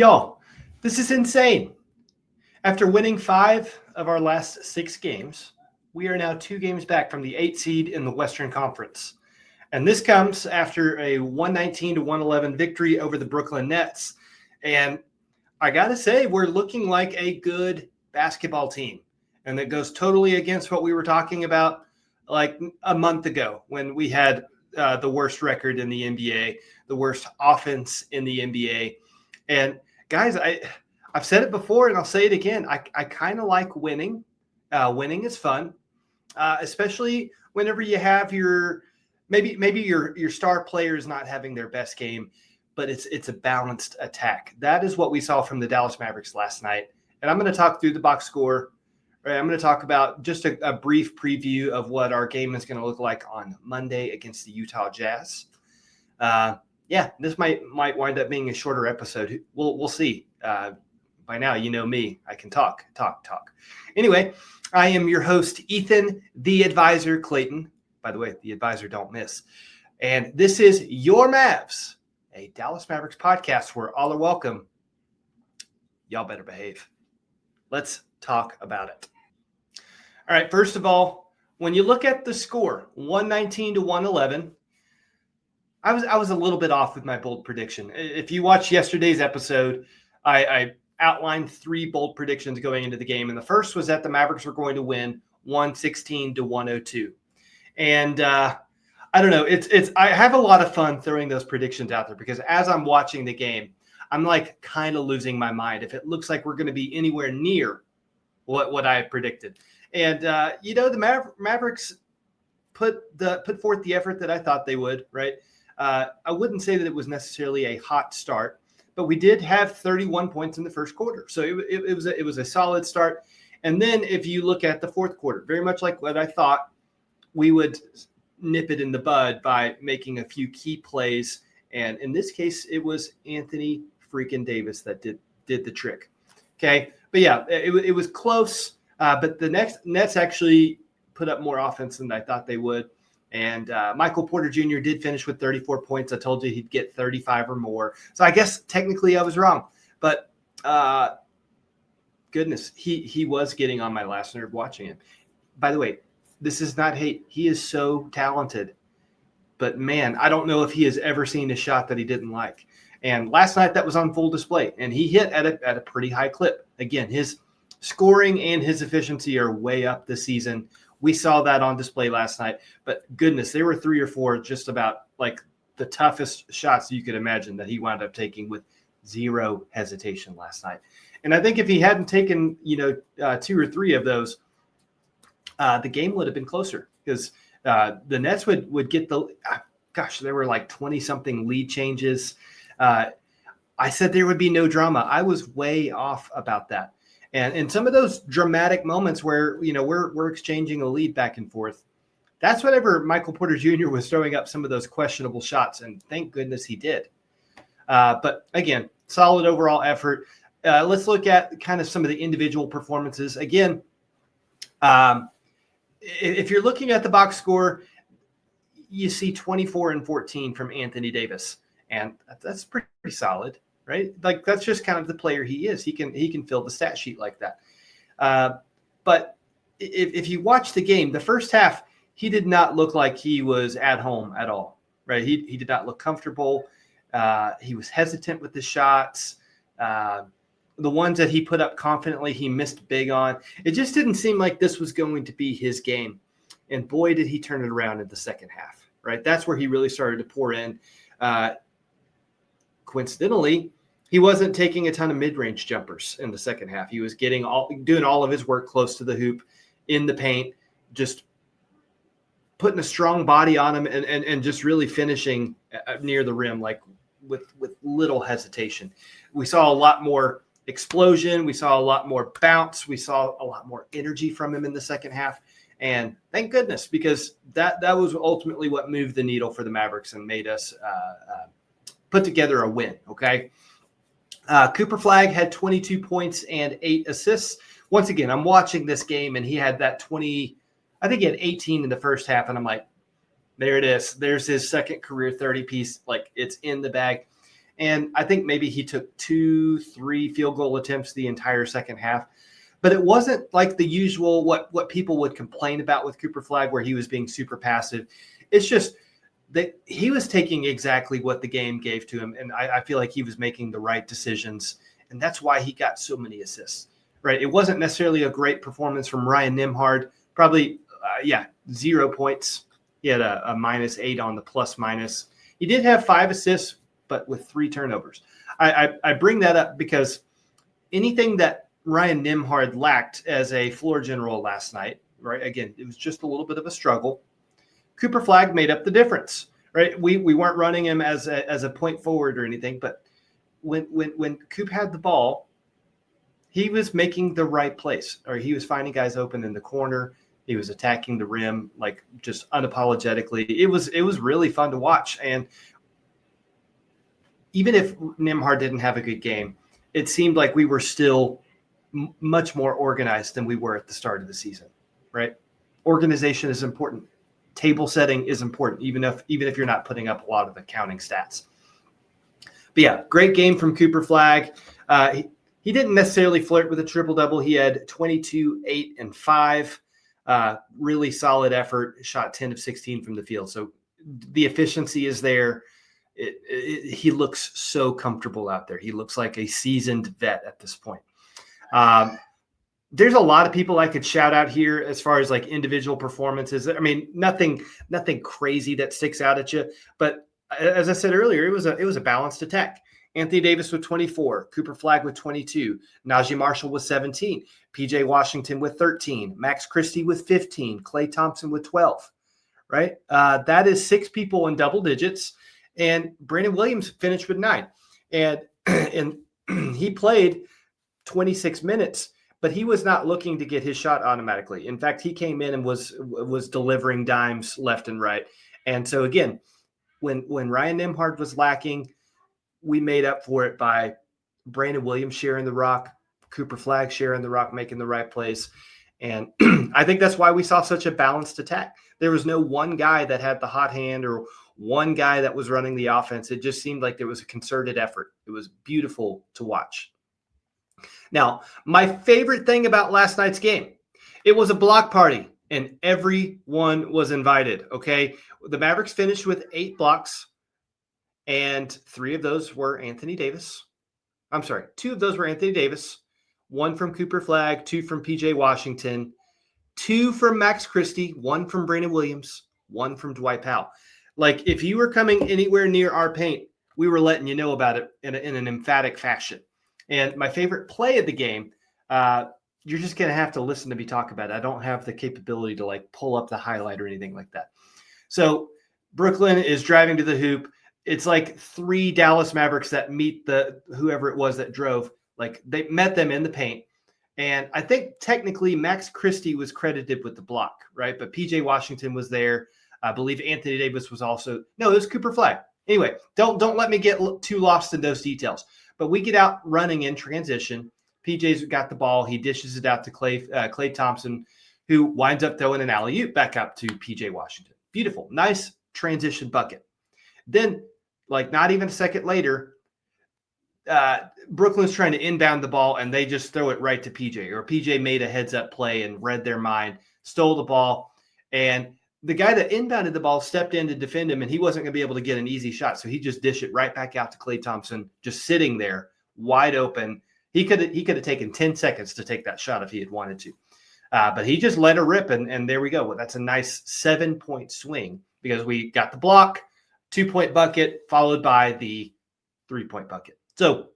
Y'all, this is insane. After winning 5 of our last 6 games, we are now 2 games back from the 8th seed in the Western Conference. And this comes after a 119-111 victory over the Brooklyn Nets. And I got to say, we're looking like a good basketball team. And that goes totally against what we were talking about like a month ago when we had the worst record in the NBA, the worst offense in the NBA. And guys, I've said it before and I'll say it again. I kind of like winning. Winning is fun, especially whenever you have your maybe your star player is not having their best game, but it's a balanced attack. That is what we saw from the Dallas Mavericks last night. And I'm going to talk through the box score. Right, I'm going to talk about just a brief preview of what our game is going to look like on Monday against the Utah Jazz. This might wind up being a shorter episode. We'll see. By now, you know me. I can talk. Anyway, I am your host, Ethan, the advisor, Clayton. By the way, the advisor don't miss. And this is Your Mavs, a Dallas Mavericks podcast where all are welcome. Y'all better behave. Let's talk about it. All right, first of all, when you look at the score, 119-111, I was a little bit off with my bold prediction. If you watched yesterday's episode, I outlined 3 bold predictions going into the game. And the first was that the Mavericks were going to win 116-102. And I don't know. I have a lot of fun throwing those predictions out there because as I'm watching the game, I'm like kind of losing my mind if it looks like we're going to be anywhere near what I have predicted. And the Mavericks put forth the effort that I thought they would. Right. I wouldn't say that it was necessarily a hot start, but we did have 31 points in the first quarter. So it was a solid start. And then if you look at the fourth quarter, very much like what I thought, we would nip it in the bud by making a few key plays. And in this case, it was Anthony freaking Davis that did the trick. Okay. But yeah, it was close. But the Nets actually put up more offense than I thought they would. And Michael Porter Jr. did finish with 34 points. I told you he'd get 35 or more. So I guess technically I was wrong. But goodness, he was getting on my last nerve watching him. By the way, this is not hate. He is so talented. But, man, I don't know if he has ever seen a shot that he didn't like. And last night that was on full display. And he hit at a pretty high clip. Again, his scoring and his efficiency are way up this season. We saw that on display last night. But, goodness, there were 3 or 4 just about like the toughest shots you could imagine that he wound up taking with zero hesitation last night. And I think if he hadn't taken, 2 or 3 of those, the game would have been closer because the Nets would get there were like 20-something lead changes. I said there would be no drama. I was way off about that. And in some of those dramatic moments where, we're exchanging a lead back and forth, that's whenever Michael Porter Jr. was throwing up some of those questionable shots. And thank goodness he did. But again, solid overall effort. Let's look at kind of some of the individual performances. Again, if you're looking at the box score, you see 24 and 14 from Anthony Davis. And that's pretty solid, right? Like that's just kind of the player he is. He can fill the stat sheet like that. But if you watch the game, the first half, he did not look like he was at home at all, right? He did not look comfortable. He was hesitant with the shots. The ones that he put up confidently, he missed big on. It just didn't seem like this was going to be his game. And boy, did he turn it around in the second half, right? That's where he really started to pour in. Coincidentally, he wasn't taking a ton of mid-range jumpers in the second half. He was doing all of his work close to the hoop, in the paint, just putting a strong body on him and just really finishing near the rim, like with little hesitation. We saw a lot more explosion. We saw a lot more bounce. We saw a lot more energy from him in the second half. And thank goodness, because that was ultimately what moved the needle for the Mavericks and made us put together a win, okay? Cooper Flagg had 22 points and 8 assists. Once again, I'm watching this game, and he had that 20 – I think he had 18 in the first half, and I'm like, there it is. There's his second career 30-piece. Like, it's in the bag. And I think maybe he took 2-3 field goal attempts the entire second half. But it wasn't like the usual what people would complain about with Cooper Flagg, where he was being super passive. It's just that he was taking exactly what the game gave to him. And I feel like he was making the right decisions. And that's why he got so many assists, right? It wasn't necessarily a great performance from Ryan Nembhard. Probably, 0 points. He had a -8 on the plus minus. He did have 5 assists, but with 3 turnovers. I bring that up because anything that Ryan Nembhard lacked as a floor general last night, right? Again, it was just a little bit of a struggle. Cooper Flagg made up the difference, right? We weren't running him as a point forward or anything, but when Coop had the ball, he was making the right place, or he was finding guys open in the corner. He was attacking the rim, like just unapologetically. It was really fun to watch. And even if Nembhard didn't have a good game, it seemed like we were still much more organized than we were at the start of the season, right? Organization is important. Table setting is important, even if you're not putting up a lot of accounting stats. But yeah, great game from Cooper Flagg. He didn't necessarily flirt with a triple-double. He had 22, 8, and 5. Really solid effort. Shot 10 of 16 from the field. So the efficiency is there. He looks so comfortable out there. He looks like a seasoned vet at this point. There's a lot of people I could shout out here as far as like individual performances. I mean, nothing crazy that sticks out at you. But as I said earlier, it was a balanced attack. Anthony Davis with 24, Cooper Flagg with 22, Najee Marshall with 17, PJ Washington with 13, Max Christie with 15, Klay Thompson with 12, right? That is 6 people in double digits. And Brandon Williams finished with 9. And he played 26 minutes, but he was not looking to get his shot automatically. In fact, he came in and was delivering dimes left and right. And so again, when Ryan Nembhard was lacking, we made up for it by Brandon Williams sharing the rock, Cooper Flagg sharing the rock, making the right plays. And I think that's why we saw such a balanced attack. There was no one guy that had the hot hand or one guy that was running the offense. It just seemed like there was a concerted effort. It was beautiful to watch. Now, my favorite thing about last night's game, it was a block party, and everyone was invited, okay? The Mavericks finished with 8 blocks, and 3 of those were Anthony Davis. I'm sorry, 2 of those were Anthony Davis, 1 from Cooper Flagg, 2 from PJ Washington, 2 from Max Christie, 1 from Brandon Williams, 1 from Dwight Powell. Like, if you were coming anywhere near our paint, we were letting you know about it in an emphatic fashion. And my favorite play of the game, you're just going to have to listen to me talk about it. I don't have the capability to like pull up the highlight or anything like that. So Brooklyn is driving to the hoop. It's like 3 Dallas Mavericks that meet whoever it was that drove. Like, they met them in the paint. And I think technically Max Christie was credited with the block, right? But PJ Washington was there. I believe Anthony Davis was also – no, it was Cooper Flagg. Anyway, don't let me get too lost in those details. But we get out running in transition. PJ's got the ball. He dishes it out to Klay Thompson, who winds up throwing an alley-oop back up to PJ Washington. Beautiful. Nice transition bucket. Then, like, not even a second later, Brooklyn's trying to inbound the ball, and they just throw it right to PJ. Or PJ made a heads-up play and read their mind, stole the ball, and the guy that inbounded the ball stepped in to defend him, and he wasn't going to be able to get an easy shot. So he just dished it right back out to Klay Thompson, just sitting there wide open. He could have taken 10 seconds to take that shot if he had wanted to. But he just let it rip, and there we go. Well, that's a nice 7-point swing because we got the block, 2-point bucket, followed by the 3-point bucket. So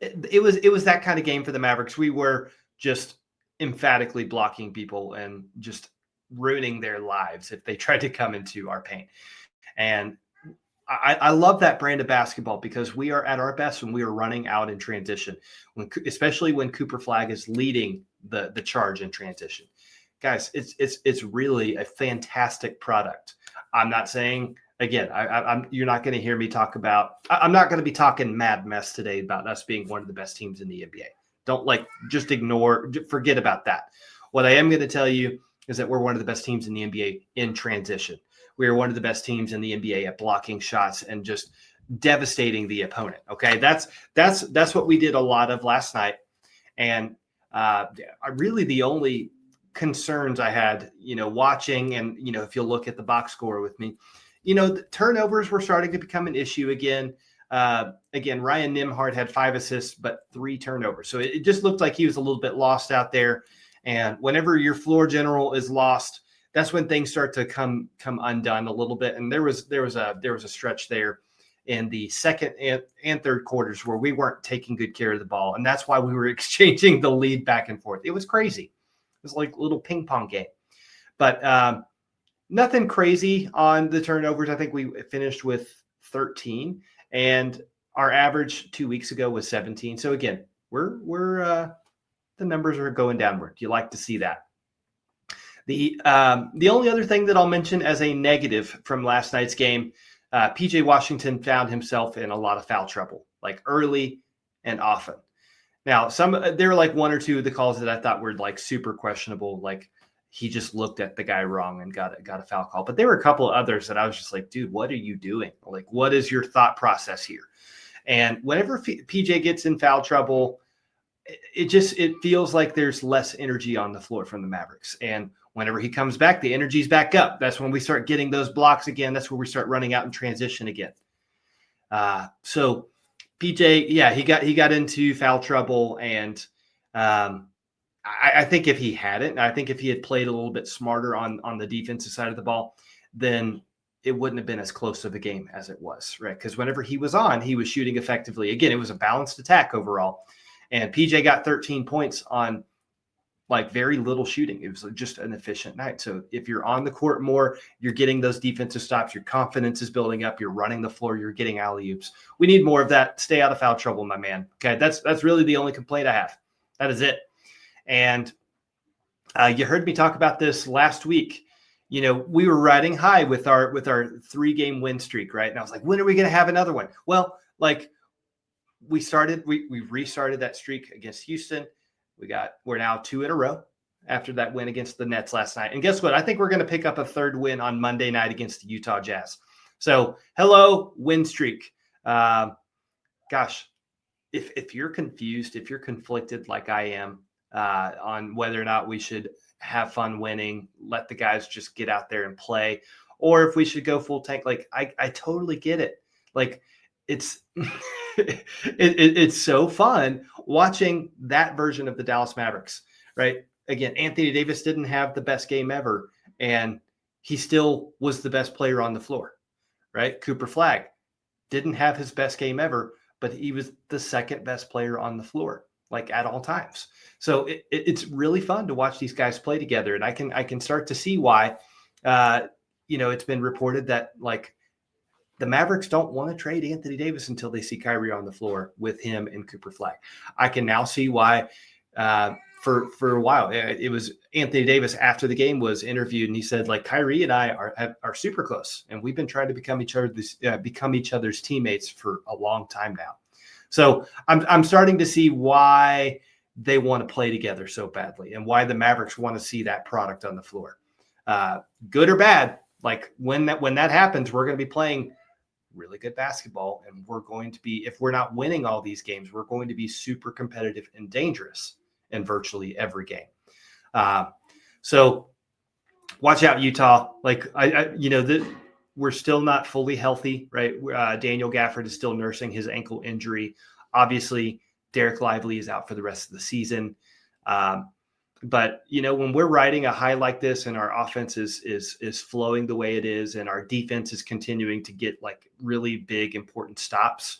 it was that kind of game for the Mavericks. We were just emphatically blocking people and just ruining their lives if they tried to come into our paint. And I love that brand of basketball because we are at our best when we are running out in transition, especially when Cooper Flagg is leading the charge in transition. Guys, it's really a fantastic product. I'm not saying, again, you're not going to hear me talk about – I'm not going to be talking mad mess today about us being one of the best teams in the NBA. Don't just forget about that. What I am going to tell you is that we're one of the best teams in the NBA in transition. We are one of the best teams in the NBA at blocking shots and just devastating the opponent. Okay, that's what we did a lot of last night, and really the only concerns I had, watching, and if you'll look at the box score with me, the turnovers were starting to become an issue again. Again, Ryan Nembhard had 5 assists, but 3 turnovers. So it just looked like he was a little bit lost out there. And whenever your floor general is lost, that's when things start to come undone a little bit. And there was a stretch there in the second and third quarters where we weren't taking good care of the ball. And that's why we were exchanging the lead back and forth. It was crazy. It was like a little ping pong game. But nothing crazy on the turnovers. I think we finished with 13. And our average 2 weeks ago was 17. So again, we're the numbers are going downward. You like to see that. The only other thing that I'll mention as a negative from last night's game, PJ Washington found himself in a lot of foul trouble, like early and often. Now, there were like 1 or 2 of the calls that I thought were like super questionable, like he just looked at the guy wrong and got a foul call. But there were a couple of others that I was just like, dude, what are you doing? Like, what is your thought process here? And whenever PJ gets in foul trouble, it feels like there's less energy on the floor from the Mavericks. And whenever he comes back, the energy's back up. That's when we start getting those blocks again. That's where we start running out in transition again. So PJ, yeah, he got into foul trouble, and I think if he hadn't, I think if he had played a little bit smarter on the defensive side of the ball, then it wouldn't have been as close of a game as it was, right? Because whenever he was on, he was shooting effectively. Again, it was a balanced attack overall. And PJ got 13 points on like very little shooting. It was just an efficient night. So if you're on the court more, you're getting those defensive stops, your confidence is building up, you're running the floor, you're getting alley-oops. We need more of that. Stay out of foul trouble, my man. Okay, that's really the only complaint I have. That is it. And you heard me talk about this last week. We were riding high with our 3-game win streak, right? And I was like, when are we going to have another one? Well, like we restarted that streak against Houston. We're now 2 in a row after that win against the Nets last night. And guess what? I think we're going to pick up a 3rd win on Monday night against the Utah Jazz. So hello, win streak. Gosh, if you're confused, if you're conflicted like I am, on whether or not we should have fun winning, let the guys just get out there and play, or if we should go full tank. Like I totally get it. Like it's it's so fun watching that version of the Dallas Mavericks, right? Again, Anthony Davis didn't have the best game ever, and he still was the best player on the floor, right? Cooper Flagg didn't have his best game ever, but he was the 2nd best player on the floor, like at all times. So it's really fun to watch these guys play together. And I can start to see why, it's been reported that like the Mavericks don't want to trade Anthony Davis until they see Kyrie on the floor with him and Cooper Flagg. I can now see why for a while, it was Anthony Davis after the game was interviewed, and he said like Kyrie and I are super close, and we've been trying to become each other's teammates for a long time now. So I'm starting to see why they want to play together so badly, and why the Mavericks want to see that product on the floor. Good or bad, like when that happens, we're going to be playing really good basketball, and we're going to be, if we're not winning all these games, we're going to be super competitive and dangerous in virtually every game. So watch out, Utah. Like we're still not fully healthy, right? Daniel Gafford is still nursing his ankle injury. Obviously, Derek Lively is out for the rest of the season. But when we're riding a high like this, and our offense is flowing the way it is, and our defense is continuing to get like really big, important stops,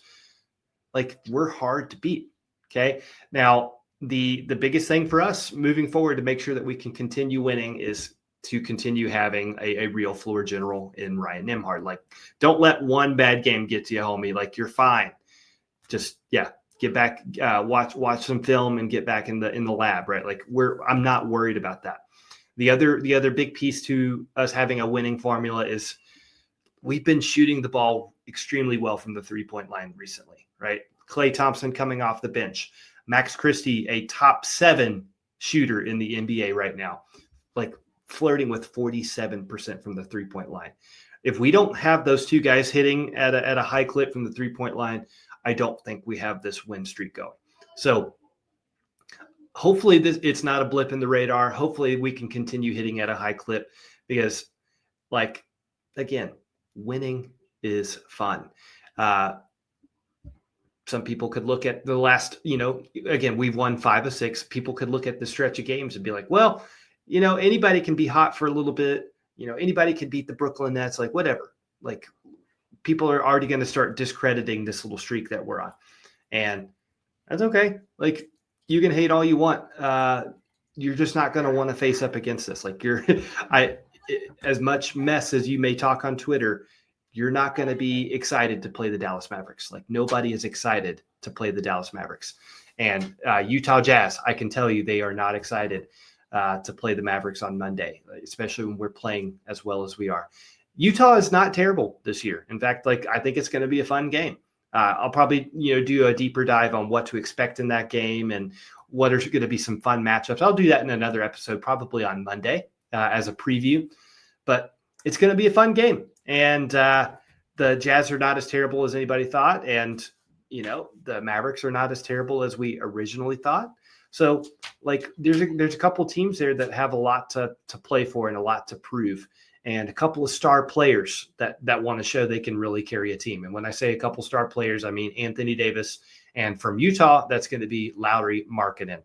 like we're hard to beat. Okay. Now, the biggest thing for us moving forward to make sure that we can continue winning is to continue having a real floor general in Ryan Nembhard. Like, don't let one bad game get to you, homie. Like, you're fine. Just, get back, watch some film and get back in the lab, right? Like I'm not worried about that. The other big piece to us having a winning formula is we've been shooting the ball extremely well from the 3-point line recently, right? Klay Thompson coming off the bench, Max Christie, a top 7 shooter in the NBA right now, like flirting with 47% from the 3-point line. If we don't have those two guys hitting at a high clip from the 3-point line, I don't think we have this win streak going. So hopefully it's not a blip in the radar. Hopefully we can continue hitting at a high clip because, like, again, winning is fun. Some people could look at the last, again, we've won 5 of 6. People could look at the stretch of games and be like, well, anybody can be hot for a little bit. Anybody can beat the Brooklyn Nets, like whatever. Like, people are already going to start discrediting this little streak that we're on. And that's okay. Like, you can hate all you want. You're just not going to want to face up against this. Like, as much mess as you may talk on Twitter, you're not going to be excited to play the Dallas Mavericks. Like, nobody is excited to play the Dallas Mavericks. And Utah Jazz, I can tell you, they are not excited to play the Mavericks on Monday, especially when we're playing as well as we are. Utah is not terrible this year. In fact, I think it's going to be a fun game. I'll probably, do a deeper dive on what to expect in that game and what are going to be some fun matchups. I'll do that in another episode, probably on Monday as a preview. But it's going to be a fun game. And the Jazz are not as terrible as anybody thought. And, the Mavericks are not as terrible as we originally thought. So, there's a couple teams there that have a lot to play for and a lot to prove. And a couple of star players that want to show they can really carry a team. And when I say a couple star players, I mean Anthony Davis. And from Utah, that's going to be Lauri Markkanen.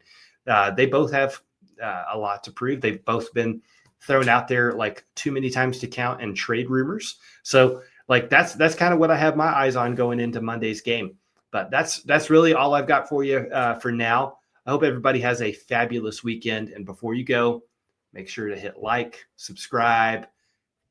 They both have a lot to prove. They've both been thrown out there too many times to count and trade rumors. So that's kind of what I have my eyes on going into Monday's game. But that's really all I've got for you for now. I hope everybody has a fabulous weekend. And before you go, make sure to hit like, subscribe.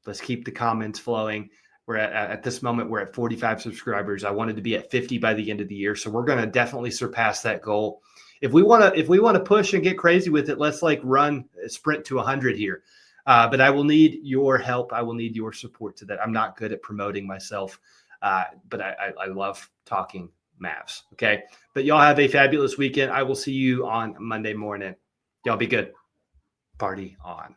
Let's keep the comments flowing. We're at this moment, we're at 45 subscribers. I wanted to be at 50 by the end of the year. So we're going to definitely surpass that goal. If we want to push and get crazy with it, let's run a sprint to 100 here. But I will need your help. I will need your support to that. I'm not good at promoting myself, but I love talking Mavs. Okay. But y'all have a fabulous weekend. I will see you on Monday morning. Y'all be good. Party on.